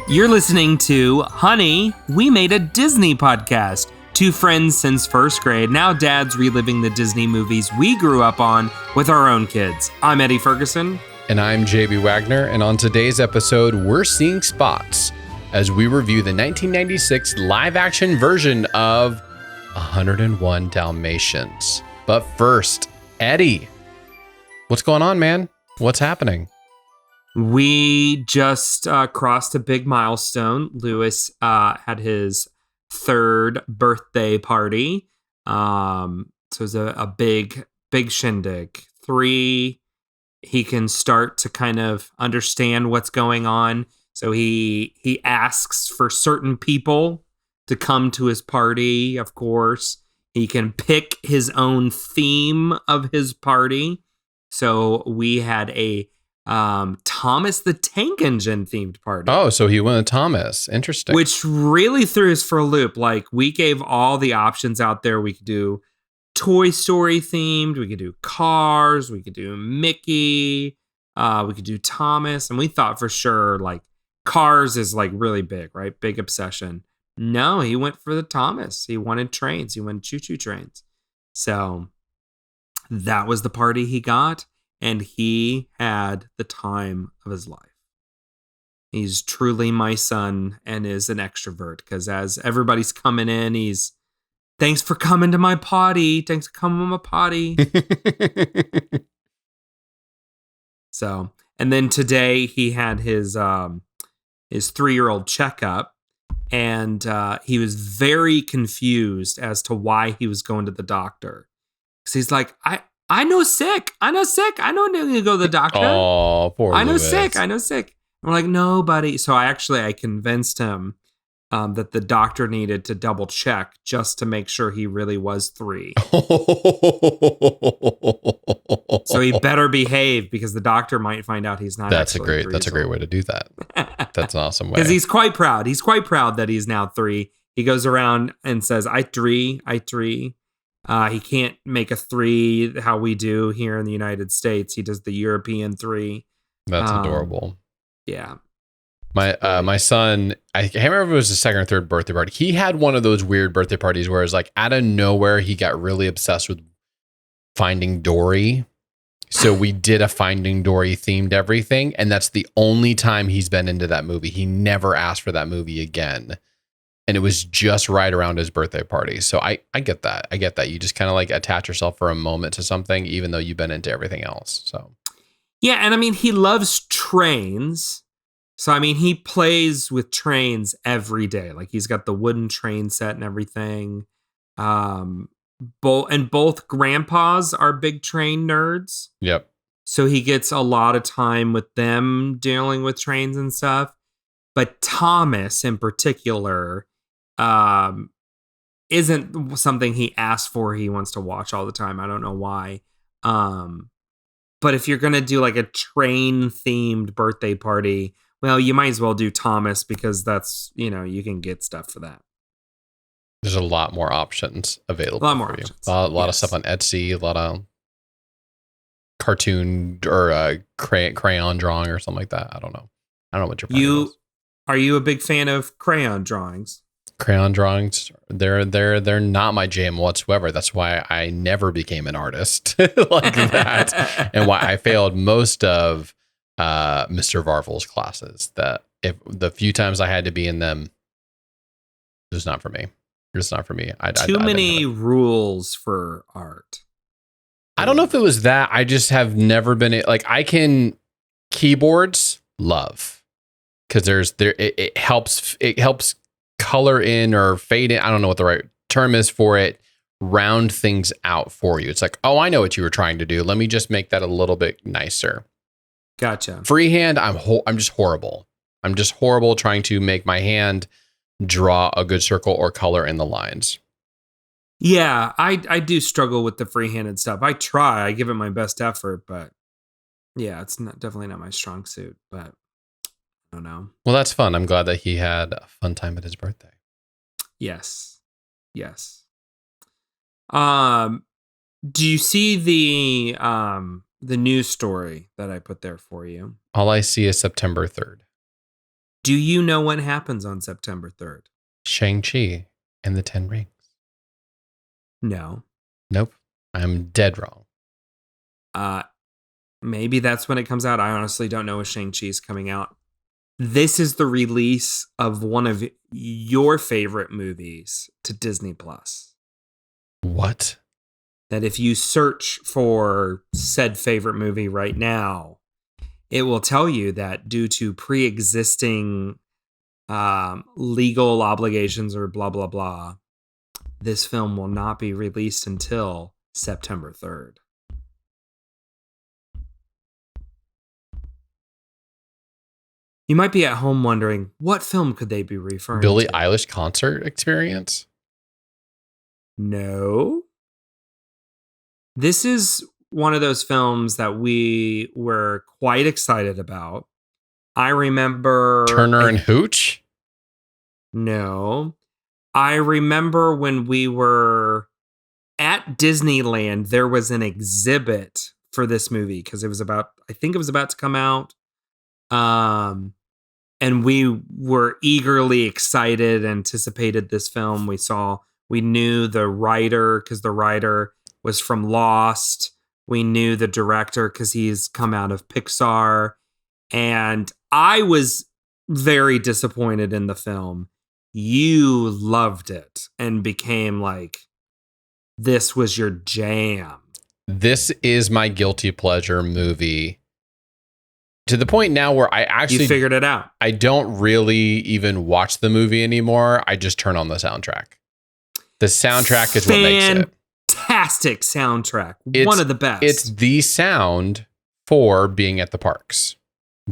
You're listening to Honey, We Made a Disney Podcast. Two friends since first grade, now dads reliving the Disney movies we grew up on with our own kids. I'm Eddie Ferguson. And I'm JB Wagner, and on today's episode, we're seeing spots as we review the 1996 live-action version of 101 Dalmatians. But first, Eddie, what's going on, man? What's happening? We just crossed a big milestone. Lewis had his third birthday party. So it was a big shindig. 3, he can start to kind of understand what's going on. So he asks for certain people to come to his party, of course. He can pick his own theme of his party. So we had a Thomas the Tank Engine themed party. Oh, so he went with Thomas. Interesting. Which really threw us for a loop. Like, we gave all the options out there. We could do Toy Story themed. We could do Cars. We could do Mickey. We could do Thomas. And we thought for sure, like, Cars is, like, really big, right? Big obsession. No, he went for the Thomas. He wanted trains. He wanted choo-choo trains. So that was the party he got. And he had the time of his life. He's truly my son and is an extrovert, because as everybody's coming in, he's, thanks for coming to my potty. Thanks for coming to my potty. So, and then today he had his 3-year-old checkup, and he was very confused as to why he was going to the doctor. Because he's like, I know sick. I know I need to go to the doctor. Oh, poor Lewis. I know sick. And we're like, no, buddy. So I convinced him that the doctor needed to double check just to make sure he really was 3. So he better behave, because the doctor might find out he's not. That's a great way to do that. That's an awesome way. Because he's quite proud. He's quite proud that he's now 3. He goes around and says, I 3. He can't make a 3 how we do here in the United States. He does the European 3. That's adorable. Yeah. My son, I can't remember if it was his second or third birthday party. He had one of those weird birthday parties where it's like out of nowhere, he got really obsessed with Finding Dory. So we did a Finding Dory themed everything. And that's the only time he's been into that movie. He never asked for that movie again. And it was just right around his birthday party. So I get that. I get that. You just kind of like attach yourself for a moment to something, even though you've been into everything else. So, yeah. And I mean, he loves trains. So, I mean, he plays with trains every day. Like, he's got the wooden train set and everything. Both grandpas are big train nerds. Yep. So he gets a lot of time with them dealing with trains and stuff. But Thomas in particular isn't something he asked for. He wants to watch all the time. I don't know why. But if you're going to do like a train themed birthday party, well, you might as well do Thomas, because that's, you can get stuff for that. There's a lot more options available. A lot more options. A lot of stuff on Etsy, a lot of cartoon or crayon drawing or something like that. I don't know what your plan is. Are you a big fan of crayon drawings? Crayon drawings, they're not my jam whatsoever. That's why I never became an artist like that, and why I failed most of Mr. Varvel's classes. That if the few times I had to be in them, it was not for me. It's not for me. Too many rules for art. I don't know if it was that. I just have never been like, I can keyboards love, because it helps color in or fade in. I don't know what the right term is for it. Round things out for you. It's like, oh, I know what you were trying to do. Let me just make that a little bit nicer. Gotcha. Freehand, I'm just horrible. I'm just horrible trying to make my hand draw a good circle or color in the lines. Yeah, I do struggle with the freehanded stuff. I try. I give it my best effort, but yeah, it's definitely not my strong suit. But I don't know. Well, that's fun. I'm glad that he had a fun time at his birthday. Yes. Do you see the news story that I put there for you? All I see is September 3rd. Do you know what happens on September 3rd? Shang-Chi and the Ten Rings. No. Nope. I'm dead wrong. Maybe that's when it comes out. I honestly don't know if Shang-Chi's coming out. This is the release of one of your favorite movies to Disney Plus. What? That if you search for said favorite movie right now, it will tell you that due to pre-existing legal obligations or blah, blah, blah, this film will not be released until September 3rd. You might be at home wondering, what film could they be referring Billie to? Eilish concert experience? No. This is one of those films that we were quite excited about. I remember... Turner and Hooch? No. I remember when we were at Disneyland, there was an exhibit for this movie because I think it was about to come out. And we were eagerly excited, anticipated this film. We knew the writer because the writer was from Lost. We knew the director because he's come out of Pixar. And I was very disappointed in the film. You loved it and became like, this was your jam. This is my guilty pleasure movie. To the point now where I actually... You figured it out. I don't really even watch the movie anymore. I just turn on the soundtrack. The soundtrack is what makes it. Fantastic soundtrack. One of the best. It's the sound for being at the parks.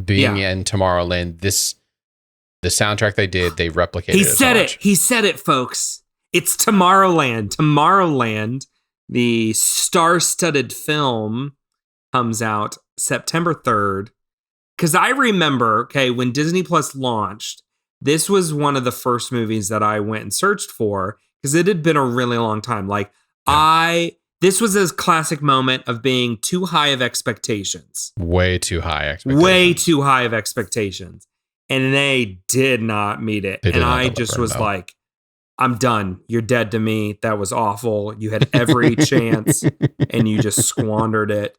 Being in Tomorrowland. The soundtrack they did, they replicated it. He said it, folks. It's Tomorrowland. Tomorrowland, the star-studded film, comes out September 3rd. Because I remember, when Disney Plus launched, this was one of the first movies that I went and searched for because it had been a really long time. This was a classic moment of being too high of expectations. Way too high expectations. Way too high of expectations. And they did not meet it. And I just was like, I'm done. You're dead to me. That was awful. You had every chance and you just squandered it.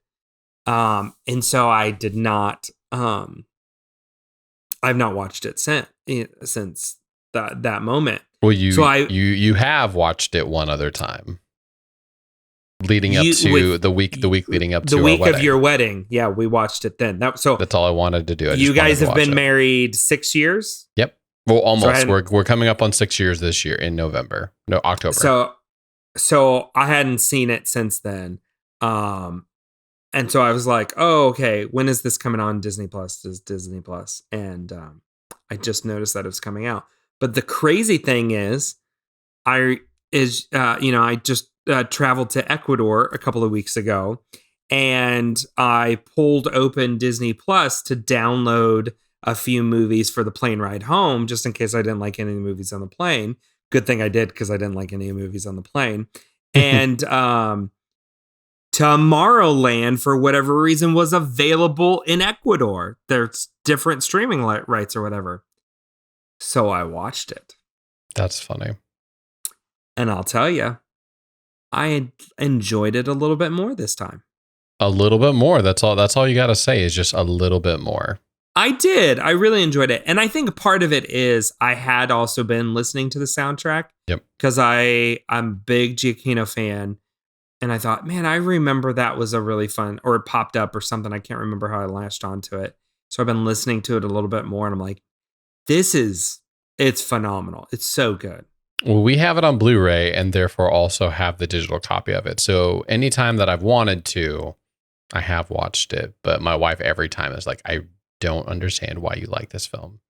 And so I did not... I've not watched it since that moment. Well, you have watched it one other time, leading up to the week leading up to the week our wedding. Of your wedding. Yeah, we watched it then. That's all I wanted to do. You guys have been married 6 years. Yep. Well, almost. So we're coming up on 6 years this year in November. No, October. So I hadn't seen it since then. And so I was like, oh, okay, when is this coming on Disney Plus? Disney Plus. And I just noticed that it was coming out. But the crazy thing is, I just traveled to Ecuador a couple of weeks ago, and I pulled open Disney Plus to download a few movies for the plane ride home, just in case I didn't like any of the movies on the plane. Good thing I did, because I didn't like any of the movies on the plane. And Tomorrowland, for whatever reason, was available in Ecuador. There's different streaming rights or whatever. So I watched it. That's funny. And I'll tell you, I enjoyed it a little bit more this time. A little bit more. That's all you got to say is just a little bit more. I did. I really enjoyed it. And I think part of it is I had also been listening to the soundtrack. Yep. Because I'm a big Giacchino fan. And I thought, man, I remember that was a really fun, or it popped up or something. I can't remember how I latched onto it. So I've been listening to it a little bit more. And I'm like, it's phenomenal. It's so good. Well, we have it on Blu-ray and therefore also have the digital copy of it. So anytime that I've wanted to, I have watched it. But my wife every time is like, I don't understand why you like this film.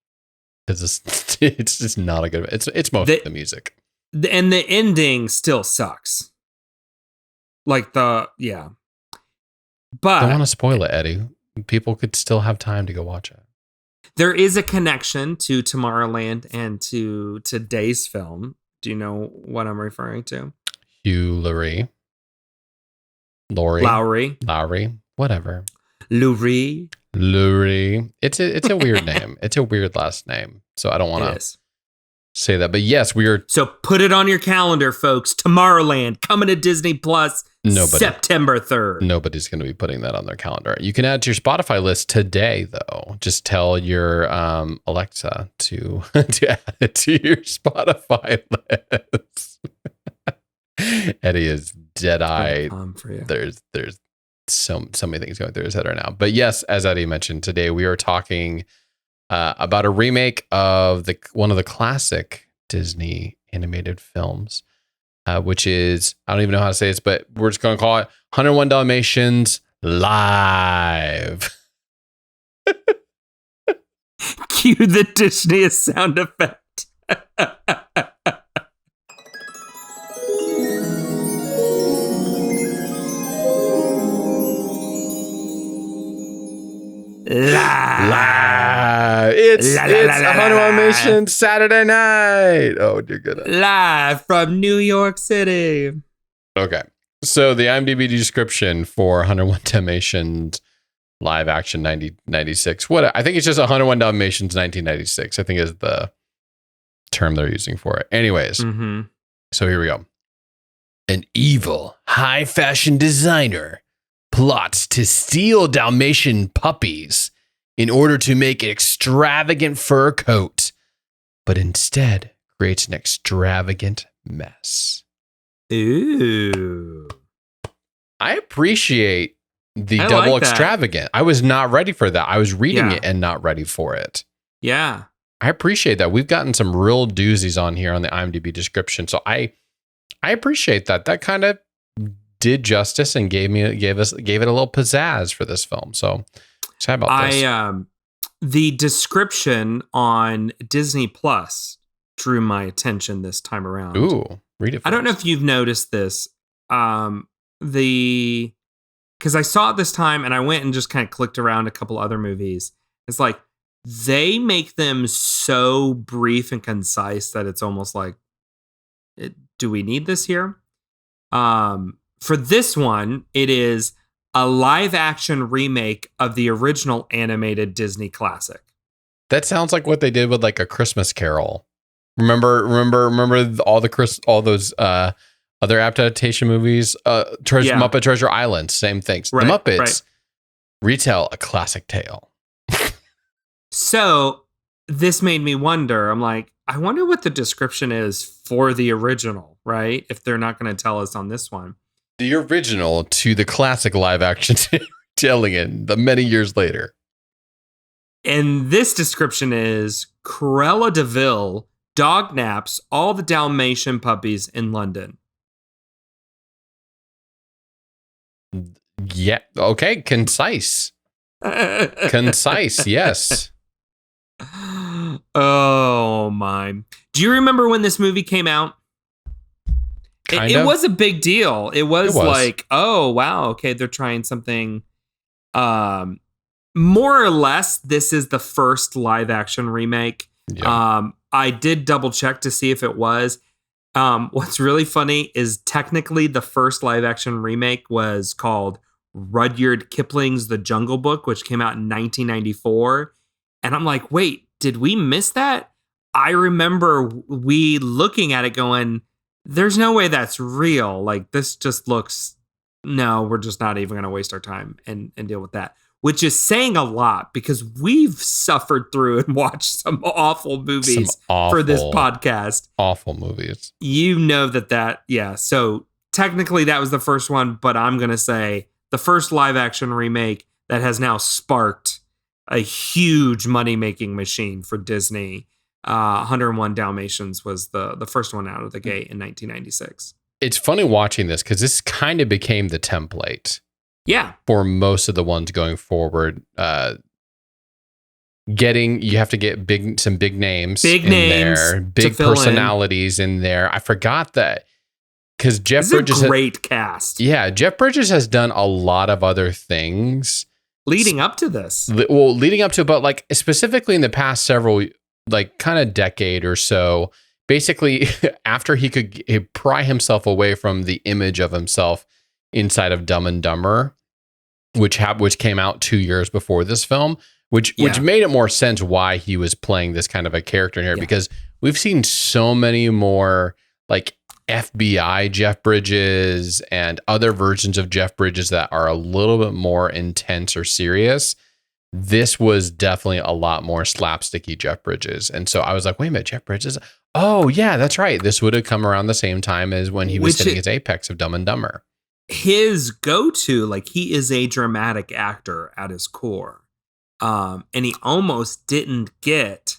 It's just not a good... It's mostly the music. And the ending still sucks. But don't want to spoil it, Eddie. People could still have time to go watch it. There is a connection to Tomorrowland and to today's film. Do you know what I'm referring to? Hugh Laurie, Lowry, whatever. Laurie. Lurie. It's a weird name. It's a weird last name. So I don't want to say that. But yes, we are. So put it on your calendar, folks. Tomorrowland coming to Disney Plus September 3rd. Nobody's going to be putting that on their calendar. You can add to your Spotify list today, though. Just tell your Alexa to add it to your Spotify list. Eddie is dead-eyed. There's so many things going through his head right now. But yes, as Eddie mentioned, today we are talking about a remake of one of the classic Disney animated films, which is, I don't even know how to say this, but we're just going to call it 101 Dalmatians Live. Cue the Disney sound effect. Live. It's 101 Dalmatians Saturday night. Oh, dear goodness. Live from New York City. Okay. So the IMDb description for 101 Dalmatians live action 1996. I think it's just 101 Dalmatians 1996. I think is the term they're using for it. Anyways. So here we go. An evil, high fashion designer plots to steal Dalmatian puppies in order to make an extravagant fur coat, but instead creates an extravagant mess. Ooh. I appreciate the double extravagant. I was not ready for that. I was reading it and not ready for it. Yeah. I appreciate that. We've gotten some real doozies on here on the IMDb description. So I appreciate that. That kind of did justice and gave it a little pizzazz for this film. So excited about this. The description on Disney Plus drew my attention this time around. Ooh, read it. I don't know if you've noticed this. Because I saw it this time and I went and just kind of clicked around a couple other movies. It's like they make them so brief and concise that it's almost like, do we need this here? For this one, it is a live action remake of the original animated Disney classic. That sounds like what they did with like A Christmas Carol. Remember all those other adaptation movies? Muppet Treasure Island, same things. Right, the Muppets retell a classic tale. So this made me wonder. I'm like, I wonder what the description is for the original, right? If they're not going to tell us on this one. The original to the classic live action telling it the many years later. And this description is Cruella de Vil dog naps all the Dalmatian puppies in London. Yeah. Okay. Concise. Concise. Yes. Oh my. Do you remember when this movie came out? It was a big deal. It was like, oh wow, okay, they're trying something. More or less, this is the first live action remake. Yeah. I did double check to see if it was. What's really funny is technically the first live action remake was called Rudyard Kipling's The Jungle Book, which came out in 1994. And I'm like, wait, did we miss that? I remember we looking at it going, there's no way that's real. Like, this just looks, no, we're just not even going to waste our time and deal with that. Which is saying a lot because we've suffered through and watched some awful movies for this podcast. Awful movies. You know that, yeah. So technically that was the first one, but I'm going to say the first live action remake that has now sparked a huge money-making machine for Disney. 101 Dalmatians was the first one out of the gate in 1996. It's funny watching this because this kind of became the template. Yeah. For most of the ones going forward. You have to get some big names in there, big personalities in there. I forgot that because Jeff Bridges is a great cast. Yeah, Jeff Bridges has done a lot of other things leading up to this. Well, leading up to, but like specifically in the past several, like kind of decade or so, basically after he could pry himself away from the image of himself inside of Dumb and Dumber, which came out 2 years before this film, which made it more sense why he was playing this kind of a character in here, because we've seen so many more like FBI Jeff Bridges and other versions of Jeff Bridges that are a little bit more intense or serious. This was definitely a lot more slapsticky Jeff Bridges. And so I was like, wait a minute, Jeff Bridges? Oh, yeah, that's right. This would have come around the same time as when he was hitting his apex of Dumb and Dumber. His go-to, like, he is a dramatic actor at his core. And he almost didn't get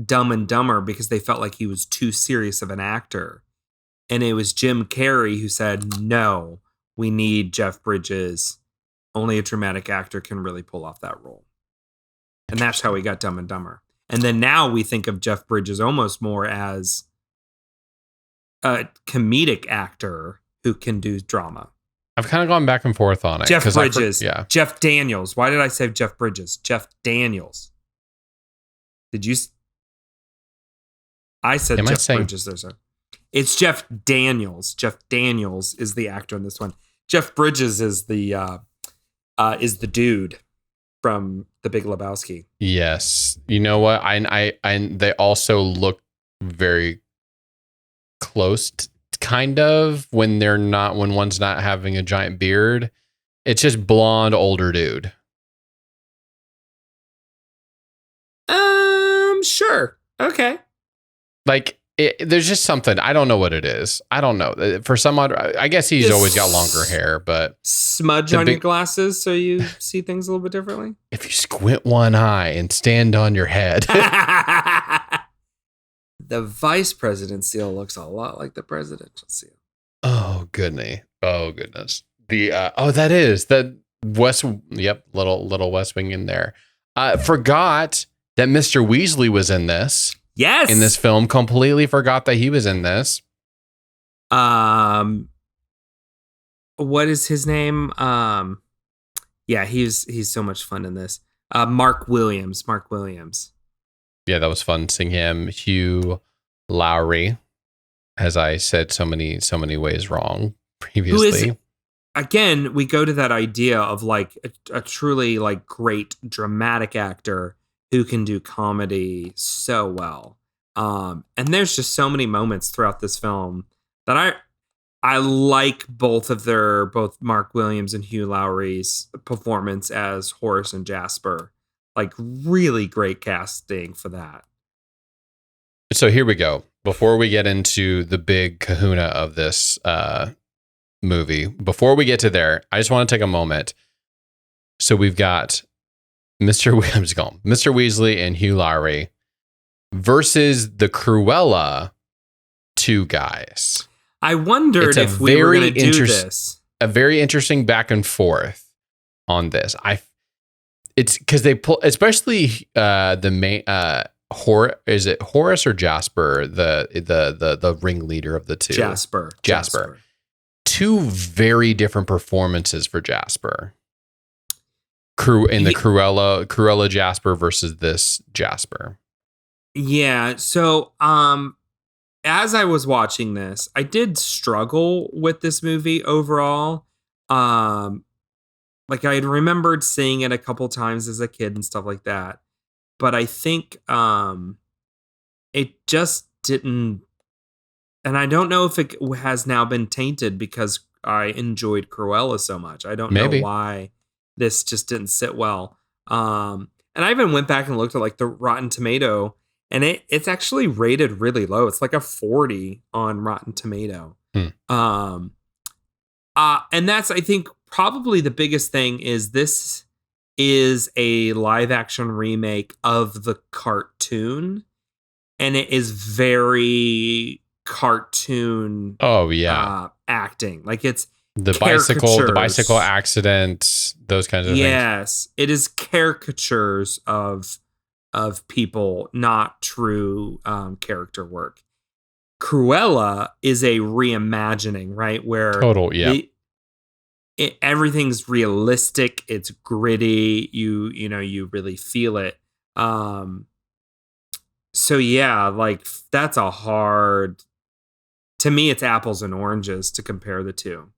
Dumb and Dumber because they felt like he was too serious of an actor. And it was Jim Carrey who said, no, we need Jeff Bridges. Only a dramatic actor can really pull off that role. And that's how he got Dumb and Dumber. And then now we think of Jeff Bridges almost more as a comedic actor who can do drama. I've kind of gone back and forth on it. Jeff Bridges. Jeff Daniels. Why did I say Jeff Bridges? Jeff Daniels. Did you? I said Jeff Bridges. There's a. It's Jeff Daniels. Jeff Daniels is the actor in this one. Jeff Bridges is the dude from The Big Lebowski. Yes. You know what? I they also look very close, kind of, when one's not having a giant beard. It's just blonde, older dude. Sure. Okay. Like, there's just something. I don't know what it is. I don't know. For some odd, I guess he's always got longer hair, but smudge on your glasses so you see things a little bit differently. If you squint one eye and stand on your head. The vice president seal looks a lot like the presidential seal. Oh goodness. Oh goodness. The that is the West. Yep, little West Wing in there. Forgot that Mr. Weasley was in this. Yes. In this film, completely forgot that he was in this. What is his name? Yeah, he's so much fun in this. Mark Williams. Yeah, that was fun seeing him. Hugh Lowry, as I said so many ways wrong previously. Again, we go to that idea of like a truly like great dramatic actor who can do comedy so well. And there's just so many moments throughout this film that I like both Mark Williams and Hugh Lowry's performance as Horace and Jasper. Like, really great casting for that. So here we go. Before we get into the big kahuna of this movie, before we get to there, I just want to take a moment. So we've got Mr. Weasley and Hugh Lowry versus the Cruella two guys. I wondered if we were going to do this. A very interesting back and forth on this. It's because they pull, especially the main is it Horace or Jasper, the ringleader of the two? Jasper. Two very different performances for Jasper. Cruella Jasper versus this Jasper. Yeah. So, as I was watching this, I did struggle with this movie overall. Like, I had remembered seeing it a couple times as a kid and stuff like that. But I think it just didn't. And I don't know if it has now been tainted because I enjoyed Cruella so much. I don't know why this just didn't sit well. And I even went back and looked at like the Rotten Tomato, and it's actually rated really low. It's like a 40 on Rotten Tomato. And that's, I think, probably the biggest thing is this is a live action remake of the cartoon, and it is very cartoon. Oh yeah. Acting. Like, it's the bicycle accident, those kinds of things. Yes, it is caricatures of people, not true character work. Cruella is a reimagining, right? Where everything's realistic, it's gritty, you really feel it. So yeah, like, that's a hard, to me, it's apples and oranges to compare the two.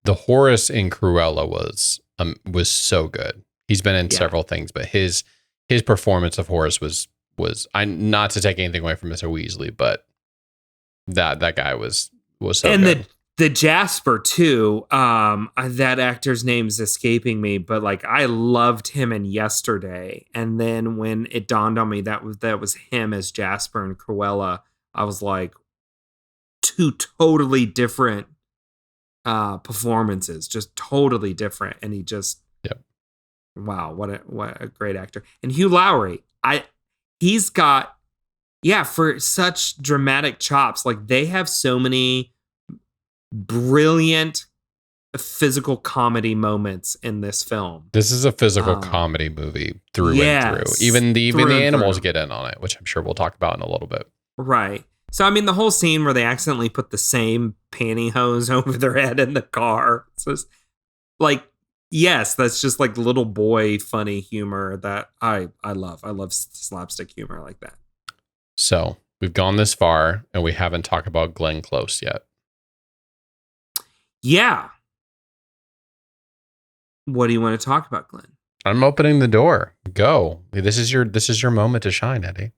The Horace in Cruella was was so good. He's been in several things, but his performance of Horace was I not to take anything away from Mr. Weasley, but that guy was so and good. The Jasper too. That actor's name's escaping me, but like I loved him in Yesterday, and then when it dawned on me that was him as Jasper and Cruella, I was like, two totally different performances, just totally different, and he just wow, what a great actor. And Hugh Lowry, he's got for such dramatic chops. Like they have so many brilliant physical comedy moments in this film. This is a physical comedy movie through and through. Even the animals get in on it, which I'm sure we'll talk about in a little bit. Right. So I mean, the whole scene where they accidentally put the same pantyhose over their head in the car. So it's like, yes, that's just like little boy funny humor that I love. I love slapstick humor like that. So we've gone this far and we haven't talked about Glen Close yet. Yeah. What do you want to talk about, Glenn? I'm opening the door. Go. This is your moment to shine, Eddie.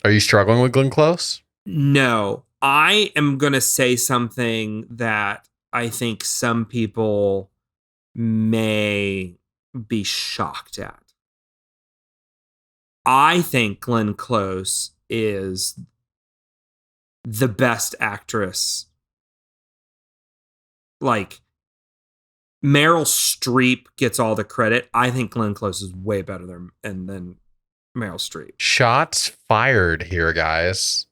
Are you struggling with Glen Close? No. I am going to say something that I think some people may be shocked at. I think Glen Close is the best actress. Like, Meryl Streep gets all the credit. I think Glen Close is way better than Meryl Streep. Shots fired here, guys.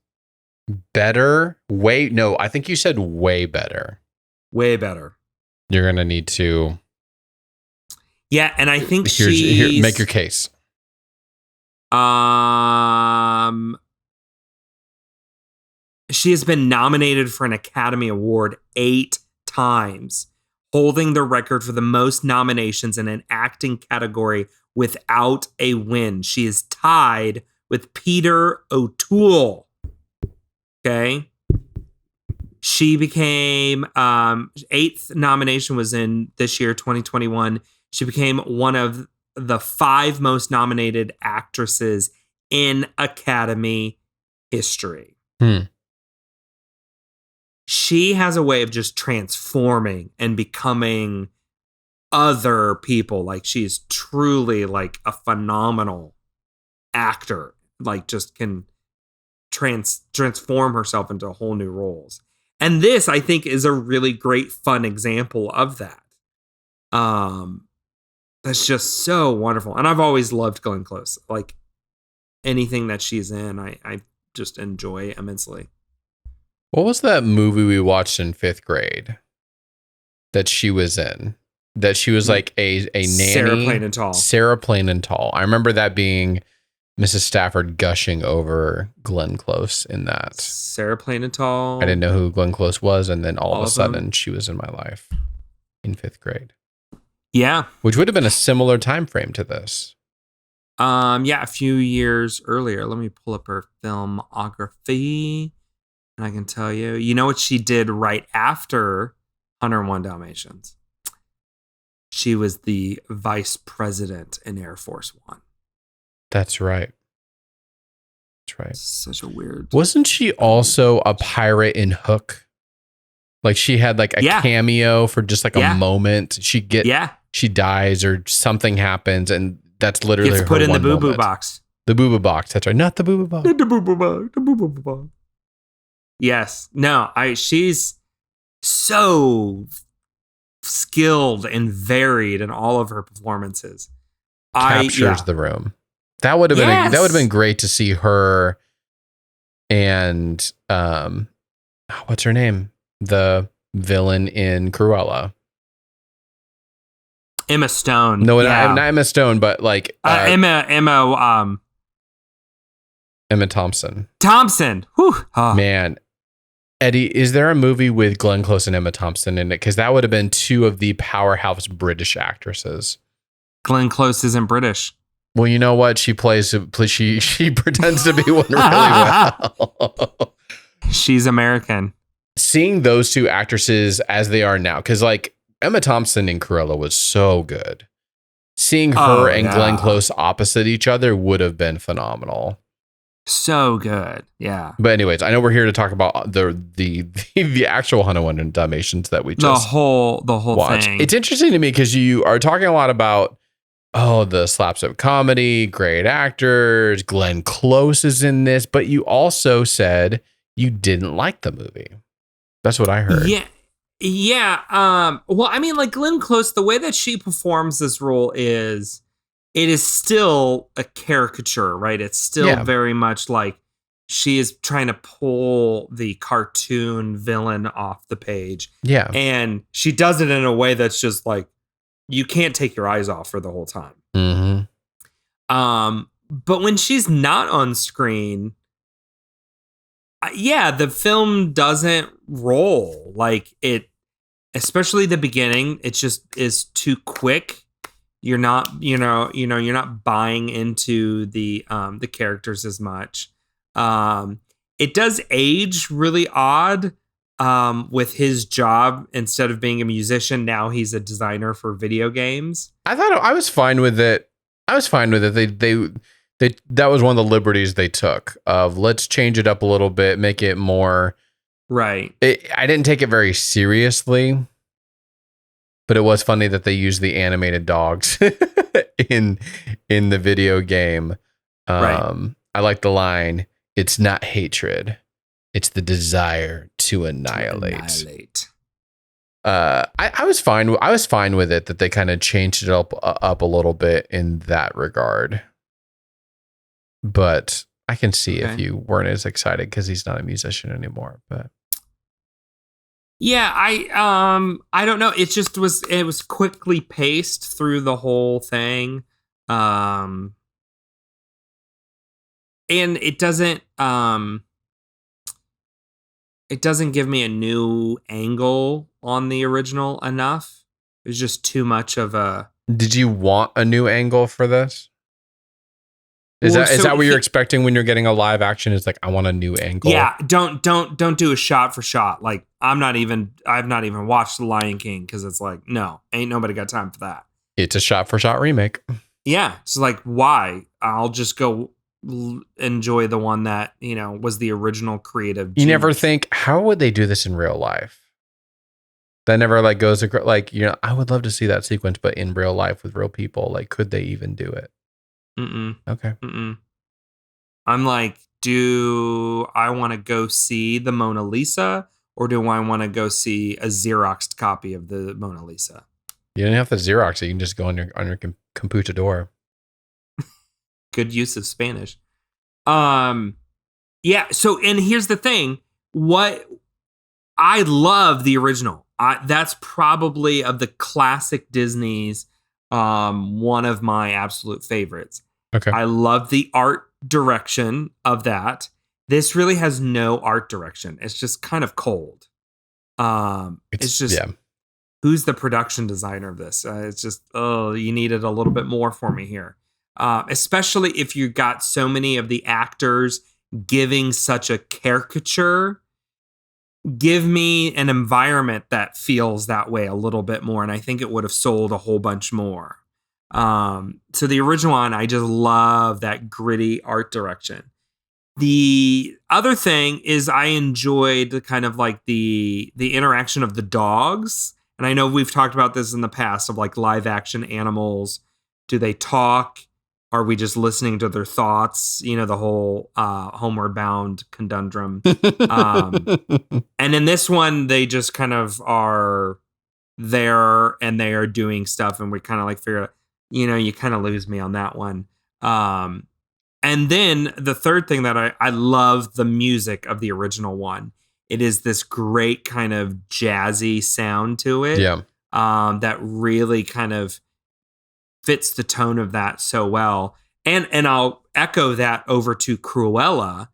Better? I think you said way better. Way better. You're going to need to... Yeah, and I think here, make your case. She has been nominated for an Academy Award 8 times, holding the record for the most nominations in an acting category without a win. She is tied with Peter O'Toole. Okay. She became 8th nomination was in this year, 2021. She became one of the 5 most nominated actresses in Academy history. She has a way of just transforming and becoming other people. Like she's truly like a phenomenal actor. Like just can transform herself into whole new roles. And this, I think, is a really great, fun example of that. That's just so wonderful. And I've always loved Glen Close. Like anything that she's in, I just enjoy immensely. What was that movie we watched in 5th grade that she was in? That she was like a nanny? Sarah Plain and Tall. Sarah Plain and Tall. I remember that being Mrs. Stafford gushing over Glen Close in that. Sarah Plain and Tall. I didn't know who Glen Close was, and then all of a sudden she was in my life in 5th grade. Yeah. Which would have been a similar time frame to this. A few years earlier. Let me pull up her filmography. And I can tell you, you know what she did right after 101 Dalmatians? She was the vice president in Air Force One. That's right. That's right. Such a weird. Wasn't she also a pirate in Hook? Like she had like a cameo for just like a moment. She dies or something happens, and that's literally gets her put in the one boo boo moment. box. The boo boo box. That's right. Not the boo boo box. The boo boo box. The boo boo box. Yes. No. She's so skilled and varied in all of her performances. Captures the room. That would have been that would have been great to see her and what's her name? The villain in Cruella. Emma Stone. No, not Emma Stone, but like Emma Thompson. Whew. Oh. Man. Eddie, is there a movie with Glen Close and Emma Thompson in it? Because that would have been 2 of the powerhouse British actresses. Glen Close isn't British. Well, you know what? She pretends to be one really well. She's American. Seeing those 2 actresses as they are now, because like Emma Thompson in Cruella was so good. Seeing her and Glenn Close opposite each other would have been phenomenal. So good. Yeah. But anyways, I know we're here to talk about the actual 101 Dalmatians that we just the whole watched. thing. It's interesting to me because you are talking a lot about the slapstick comedy, great actors, Glenn Close is in this, but you also said you didn't like the movie. That's what I heard. Yeah. Yeah. Well, I mean, like Glenn Close, the way that she performs this role is, it is still a caricature, right? It's still very much like she is trying to pull the cartoon villain off the page. Yeah. And she does it in a way that's just like, you can't take your eyes off her the whole time. Mm-hmm. But when she's not on screen, the film doesn't roll. Like it, especially the beginning, it just is too quick. You're not, you're not buying into the characters as much. It does age really odd with his job. Instead of being a musician, now he's a designer for video games. I thought I was fine with it. They that was one of the liberties they took of let's change it up a little bit, make it more right. I didn't take it very seriously. But it was funny that they used the animated dogs in the video game. Right. I like the line, "It's not hatred, it's the desire to annihilate." I was fine. I was fine with it that they kind of changed it up a little bit in that regard. But I can see if you weren't as excited because he's not a musician anymore. But yeah, I don't know. It was quickly paced through the whole thing. And it doesn't give me a new angle on the original enough. It was just too much of a. Did you want a new angle for this? Is that what you're expecting when you're getting a live action? Is like, I want a new angle. Yeah, don't do a shot for shot. Like I've not even watched The Lion King because it's like, no, ain't nobody got time for that. It's a shot for shot remake. Yeah, it's like, why? I'll just go enjoy the one that was the original creative. You never think, how would they do this in real life? That never like goes like, I would love to see that sequence, but in real life with real people, like, could they even do it? Okay. I'm like, do I want to go see the Mona Lisa, or do I want to go see a Xeroxed copy of the Mona Lisa? You don't have to Xerox it. You can just go on your computador. Good use of Spanish. Yeah. So, and here's the thing: what I love the original. That's probably of the classic Disney's. One of my absolute favorites. Okay. I love the art direction of that. This really has no art direction. It's just kind of cold. It's just, who's the production designer of this? It's just, you needed a little bit more for me here. Especially if you got so many of the actors giving such a caricature. Give me an environment that feels that way a little bit more, and I think it would have sold a whole bunch more. So the original one, I just love that gritty art direction. The other thing is I enjoyed the kind of like the interaction of the dogs. And I know we've talked about this in the past of like live action animals. Do they talk? Are we just listening to their thoughts? The whole Homeward Bound conundrum. And in this one, they just kind of are there and they are doing stuff. And we kind of like figure out, you kind of lose me on that one. And then the third thing that I love the music of the original one. It is this great kind of jazzy sound to it. Yeah. That really kind of fits the tone of that so well. And I'll echo that over to Cruella.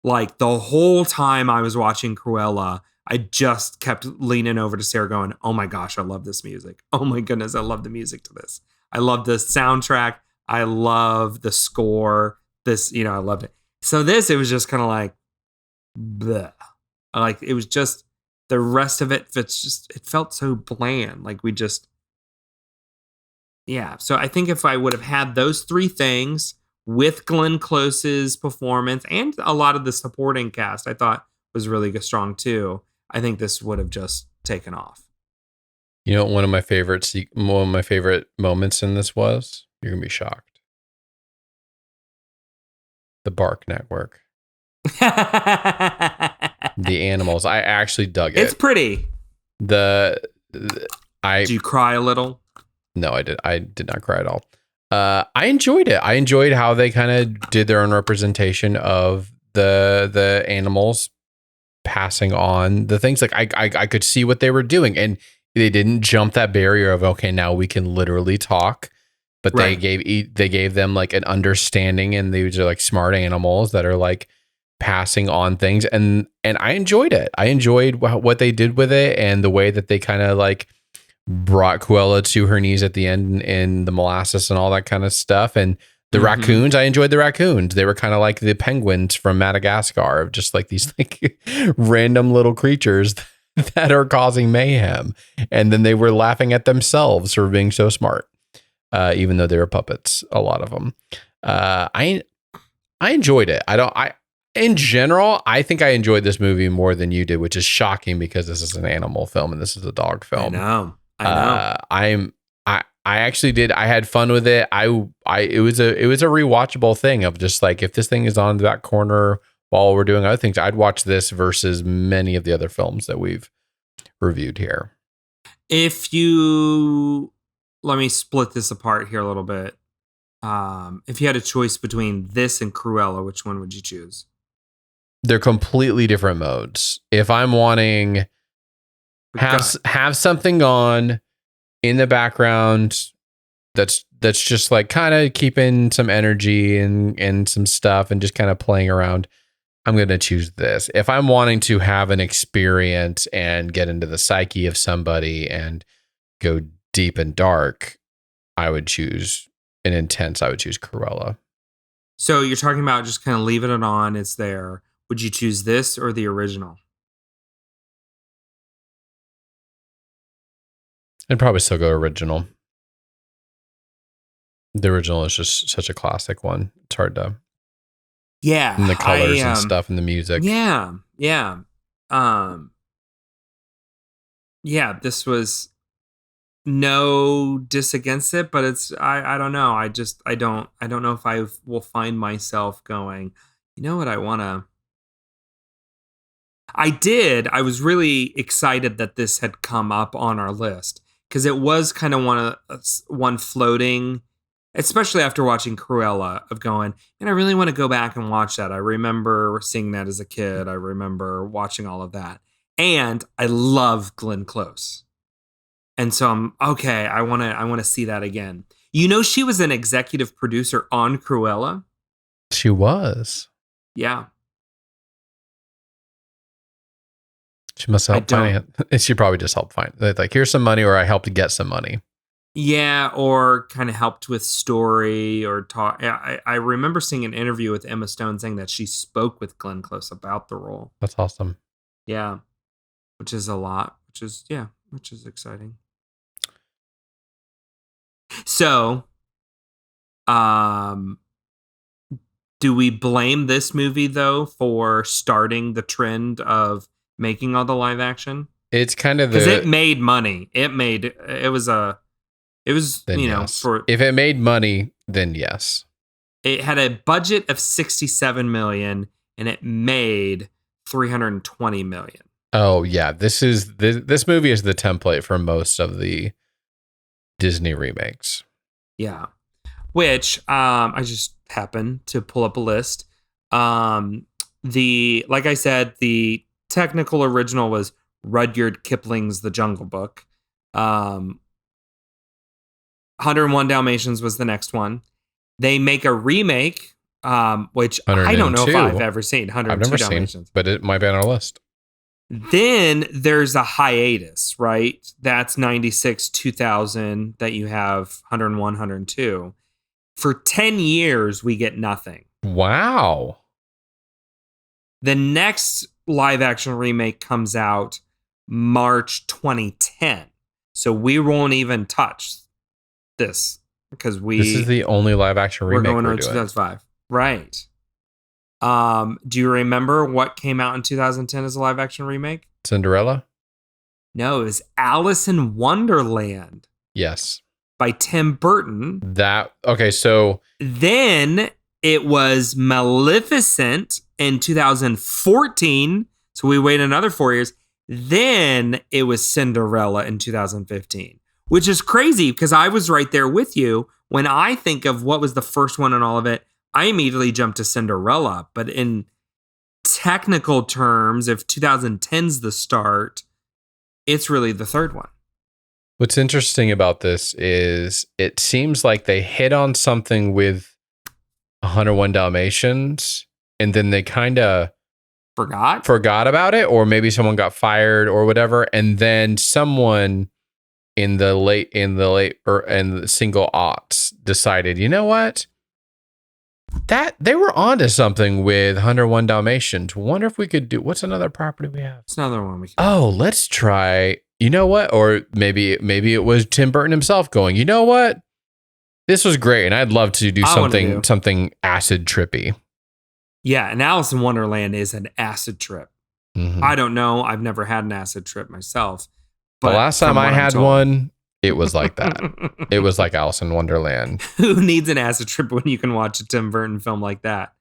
Like the whole time I was watching Cruella, I just kept leaning over to Sarah going, oh my gosh, I love this music. Oh my goodness, I love the music to this. I love the soundtrack. I love the score. This, I loved it. So this, it was just kind of like, bleh. Like it was just, the rest of it, it felt so bland. Like yeah. So I think if I would have had those three things with Glenn Close's performance and a lot of the supporting cast, I thought was really strong too. I think this would have just taken off. You know what one of my favorite moments in this was? You're gonna be shocked. The Bark Network. The animals. I actually dug it. It's pretty. Did you cry a little? No, I did not cry at all. I enjoyed it. I enjoyed how they kind of did their own representation of the animals passing on the things. Like I could see what they were doing, and they didn't jump that barrier of, okay, now we can literally talk. But right. they gave them like an understanding, and these are like smart animals that are like passing on things, and I enjoyed it. I enjoyed what they did with it, and the way that they kind of like brought Cruella to her knees at the end in the molasses and all that kind of stuff. And the raccoons, I enjoyed the raccoons. They were kind of like the penguins from Madagascar, just like these like random little creatures that are causing mayhem. And then they were laughing at themselves for being so smart. Even though they were puppets, a lot of them. I enjoyed it. In general, I think I enjoyed this movie more than you did, which is shocking because this is an animal film and this is a dog film. I know. I actually did. I had fun with it. It was a rewatchable thing of just like, if this thing is on the back corner while we're doing other things, I'd watch this versus many of the other films that we've reviewed here. Let me split this apart here a little bit. If you had a choice between this and Cruella, which one would you choose? They're completely different modes. If I'm wanting have something on in the background that's just like kind of keeping some energy and some stuff and just kind of playing around, I'm going to choose this. If I'm wanting to have an experience and get into the psyche of somebody and go deep and dark, I would choose Cruella. So you're talking about just kind of leaving it on. It's there. Would you choose this or the original? I'd probably still go original. The original is just such a classic one. It's hard to. Yeah. And the colors and stuff and the music. Yeah. Yeah. Yeah, this was no diss against it, but it's I don't know. I don't know if I will find myself going, you know what, I was really excited that this had come up on our list because it was kind of one floating, especially after watching Cruella, of going, and I really want to go back and watch that. I remember seeing that as a kid. I remember watching all of that. And I love Glenn Close. And so I'm okay. I want to see that again. You know, she was an executive producer on Cruella. She was. Yeah. She must help find it. She probably just helped find it. Like, here's some money, or I helped get some money. Yeah, or kind of helped with story or talk. I remember seeing an interview with Emma Stone saying that she spoke with Glenn Close about the role. That's awesome. Yeah, which is a lot. Which is exciting. So, do we blame this movie though for starting the trend of making all the live action? It's kind of because it made money. If it made money, then yes. It had a budget of $67 million and it made $320 million. Oh yeah, this movie is the template for most of the Disney remakes. Yeah, which I just happened to pull up a list. Like I said, the technical original was Rudyard Kipling's The Jungle Book. 101 Dalmatians was the next one. They make a remake, which I don't know if I've ever seen. 102 I've never Dalmatians. seen, but it might be on our list. Then there's a hiatus, right? That's 96, 2000 that you have 101, 102. For 10 years, we get nothing. Wow. The next live action remake comes out March 2010. So we won't even touch this because this is the only live action remake we're going we're to doing. 2005. Right. Do you remember what came out in 2010 as a live action remake? Cinderella? No, it was Alice in Wonderland Yes. by Tim Burton. So Then it was Maleficent in 2014. So we wait another 4 years. Then it was Cinderella in 2015, which is crazy because I was right there with you. When I think of what was the first one in all of it, I immediately jumped to Cinderella. But in technical terms, if 2010's the start, it's really the third one. what's interesting about this is it seems like they hit on something with 101 Dalmatians and then they kind of forgot about it, or maybe someone got fired or whatever, and then someone in the single aughts decided, you know what, that they were onto something with 101 Dalmatians. Wonder if we could do, what's another property we have? It's another one we can. Oh, let's try, you know what, or maybe it was Tim Burton himself going, you know what, this was great and I'd love to do something acid trippy. Yeah, and Alice in Wonderland is an acid trip. Mm-hmm. I don't know. I've never had an acid trip myself. But the last time I had one, it was like that. It was like Alice in Wonderland. Who needs an acid trip when you can watch a Tim Burton film like that?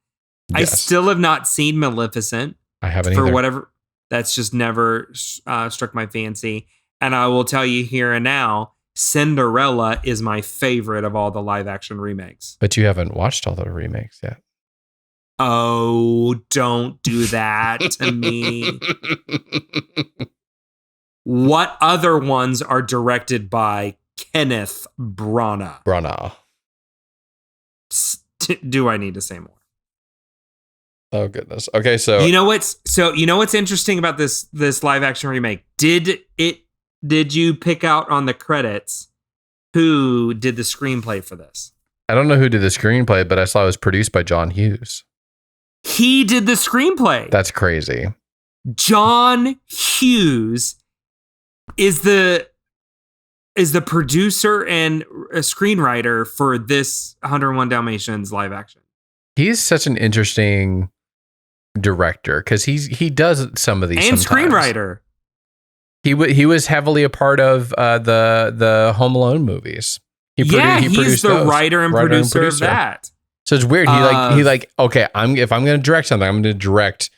Yes. I still have not seen Maleficent. I haven't for either. Whatever. That's just never struck my fancy. And I will tell you here and now, Cinderella is my favorite of all the live action remakes. But you haven't watched all the remakes yet. Oh, don't do that to me. What other ones are directed by Kenneth Branagh? Do I need to say more? Oh goodness. Okay, so you know what's interesting about this live action remake? Did you pick out on the credits who did the screenplay for this? I don't know who did the screenplay, but I saw it was produced by John Hughes. He did the screenplay. That's crazy. John Hughes is the producer and a screenwriter for this 101 Dalmatians live action. He's such an interesting director because he does some of these and sometimes. Screenwriter. He was heavily a part of the Home Alone movies. He's the writer and producer of that. So it's weird. Okay, if I'm going to direct something, I'm going to direct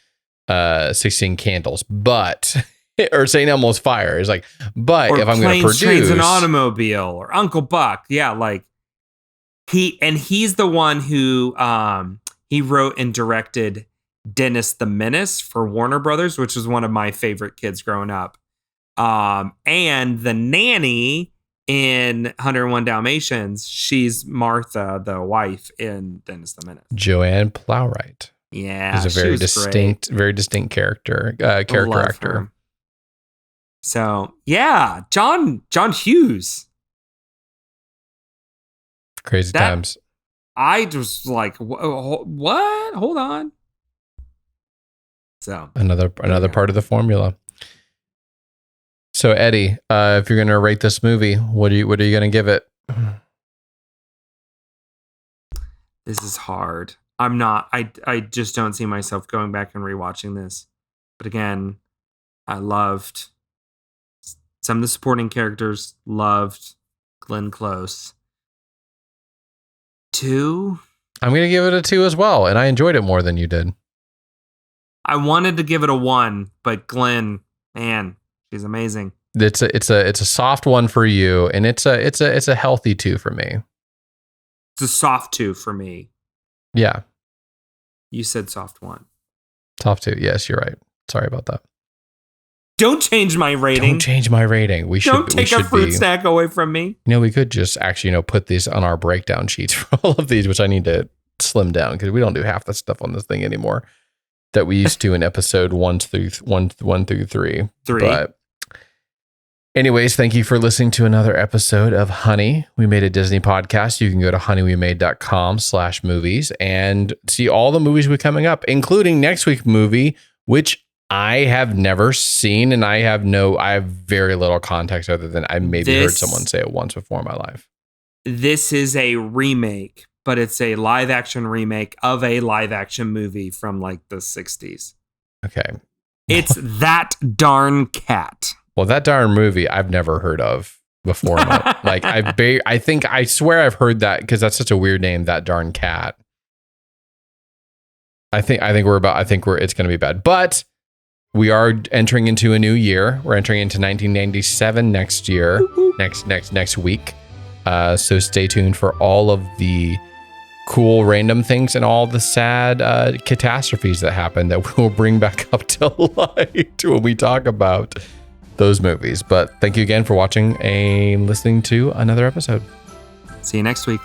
16 Candles, but or St. Elmo's Fire. It's like, but or if I'm going to produce Trains, and Automobile or Uncle Buck, yeah, like he's the one who he wrote and directed Dennis the Menace for Warner Brothers, which was one of my favorite kids growing up, and the nanny in 101 Dalmatians. She's Martha, the wife in Dennis the Menace. Joanne Plowright. Yeah, she's a very distinct character actor. Her. So yeah, John Hughes. Crazy times. I was like, what? Hold on. So another part of the formula. So Eddie, if you're gonna rate this movie, what are you gonna give it? This is hard. I'm not. I just don't see myself going back and rewatching this. But again, I loved some of the supporting characters. Loved Glen Close. 2. I'm gonna give it a 2 as well, and I enjoyed it more than you did. I wanted to give it a 1, but Glen, man, she's amazing. It's a soft 1 for you, and it's a healthy 2 for me. It's a soft 2 for me. Yeah. You said soft 1. Soft 2. Yes, you're right. Sorry about that. Don't change my rating. Don't change my rating. Don't take a fruit snack away from me. We could just actually, put these on our breakdown sheets for all of these, which I need to slim down because we don't do half the stuff on this thing anymore that we used to in episode 1 through 3. But anyways, thank you for listening to another episode of Honey, We Made a Disney Podcast. You can go to honeywemade.com/movies and see all the movies we're coming up, including next week's movie, which I have never seen, and I have very little context other than I maybe heard someone say it once before in my life. This is a remake, but it's a live action remake of a live action movie from like the 60s. Okay. It's That Darn Cat. Well, That Darn Movie I've never heard of before. Like I swear I've heard that because that's such a weird name, That Darn Cat. I think it's going to be bad. But we are entering into a new year. We're entering into 1997 next year, next week. So stay tuned for all of the cool random things and all the sad catastrophes that happen that we'll bring back up to light when we talk about those movies. But thank you again for watching and listening to another episode. See you next week.